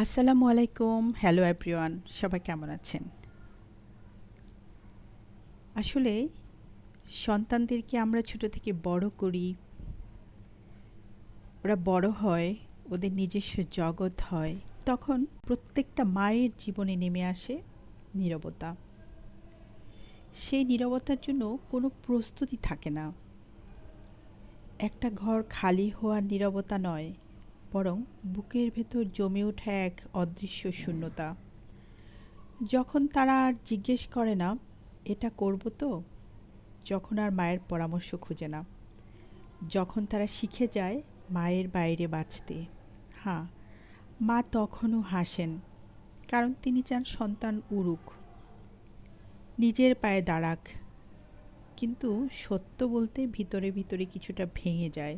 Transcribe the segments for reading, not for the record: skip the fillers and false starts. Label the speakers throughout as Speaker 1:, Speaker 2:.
Speaker 1: আসসালামু আলাইকুম। Hello everyone. সবাই কেমন আছেন? আসলে সন্তানদেরকে আমরা ছোট থেকে বড় করি। ওরা বড় হয়, ওদের নিজস্ব জগৎ হয়। তখন প্রত্যেকটা মায়ের জীবনে নেমে আসে নীরবতা। সেই নীরবতার জন্য কোনো প্রস্তুতি থাকে না। একটা ঘর খালি হওয়ার নীরবতা নয়, বরং বুকের ভেতর জমে ওঠা এক অদৃশ্য শূন্যতা। যখন তারা আর জিজ্ঞেস করে না, এটা করব তো? যখন আর মায়ের পরামর্শ খুঁজে না, যখন তারা শিখে যায় মায়ের বাইরে বাঁচতে। হ্যাঁ, মা তখনও হাসেন, কারণ তিনি চান সন্তান উড়ুক, নিজের পায়ে দাঁড়াক। কিন্তু সত্য বলতে ভিতরে ভিতরে কিছুটা ভেঙে যায়।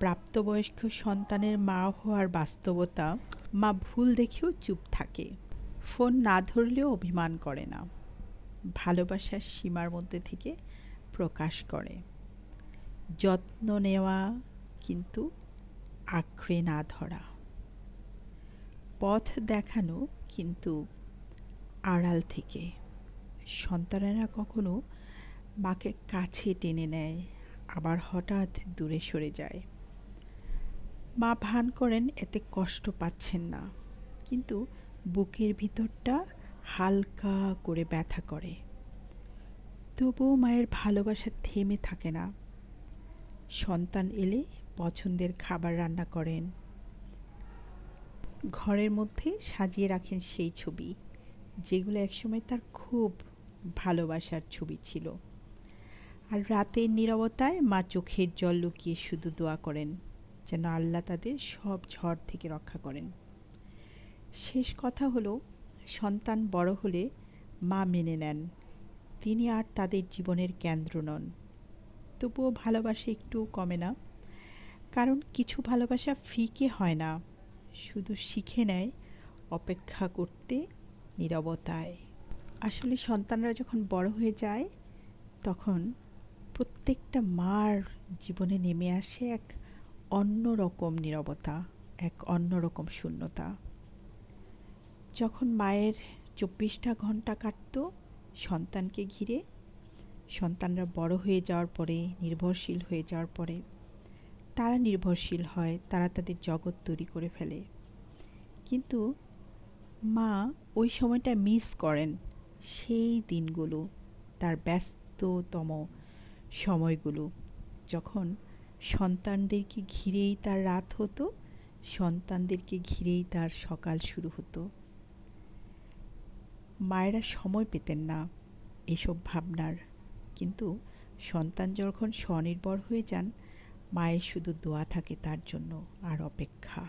Speaker 1: প্রাপ্তবয়স্ক সন্তানের মা হওয়ার বাস্তবতা, মা ভুল দেখেও চুপ থাকে, ফোন না ধরলেও অভিমান করে না, ভালোবাসার সীমার মধ্যে থেকে প্রকাশ করে। যত্ন নেওয়া, কিন্তু আঁকড়ে না ধরা। পথ দেখানো, কিন্তু আড়াল থেকে। সন্তানেরা কখনো মাকে কাছে টেনে নেয়, আবার হঠাৎ দূরে সরে যায়। মা ভান করেন এতে কষ্ট পাচ্ছেন না, কিন্তু বুকের ভিতরটা হালকা করে ব্যথা করে। তবুও মায়ের ভালোবাসা থেমে থাকে না। সন্তান এলে পছন্দের খাবার রান্না করেন, ঘরের মধ্যে সাজিয়ে রাখেন সেই ছবি যেগুলো একসময় তার খুব ভালোবাসার ছবি ছিল। আর রাতের নীরবতায় মা চোখের জল লুকিয়ে শুধু দোয়া করেন যেন আল্লাহ তাদের সব ঝড় থেকে রক্ষা করেন। শেষ কথা হলো, সন্তান বড় হলে মা মেনে নেন তিনি আর তাদের জীবনের কেন্দ্র নন। তবুও ভালোবাসা একটু কমে না, কারণ কিছু ভালোবাসা ফিকে হয় না, শুধু শিখে নেয় অপেক্ষা করতে নীরবতায়। আসলে সন্তানরা যখন বড় হয়ে যায়, তখন প্রত্যেকটা মার জীবনে নেমে আসে এক অন্যরকম নীরবতা, এক অন্যরকম শূন্যতা। যখন মায়ের ২৪টা ঘন্টা কাটতো সন্তানকে ঘিরে, সন্তানরা বড় হয়ে যাওয়ার পরে, নির্ভরশীল হয়ে যাওয়ার পরে, তারা নির্ভরশীল হয়, তারা তাদের জগৎ তৈরি করে ফেলে। কিন্তু মা ওই সময়টা মিস করেন, সেই দিনগুলো, তার ব্যস্ততম সময়গুলো, যখন সন্তানদেরকে ঘিরেই তার রাত হতো, সন্তানদেরকে ঘিরেই তার সকাল শুরু হতো। মায়েরা সময় পেতেন না এসব ভাবনার, কিন্তু সন্তান যখন স্বনির্ভর হয়ে যান, মায়ের শুধু দোয়া থাকে তার জন্য, আর অপেক্ষা।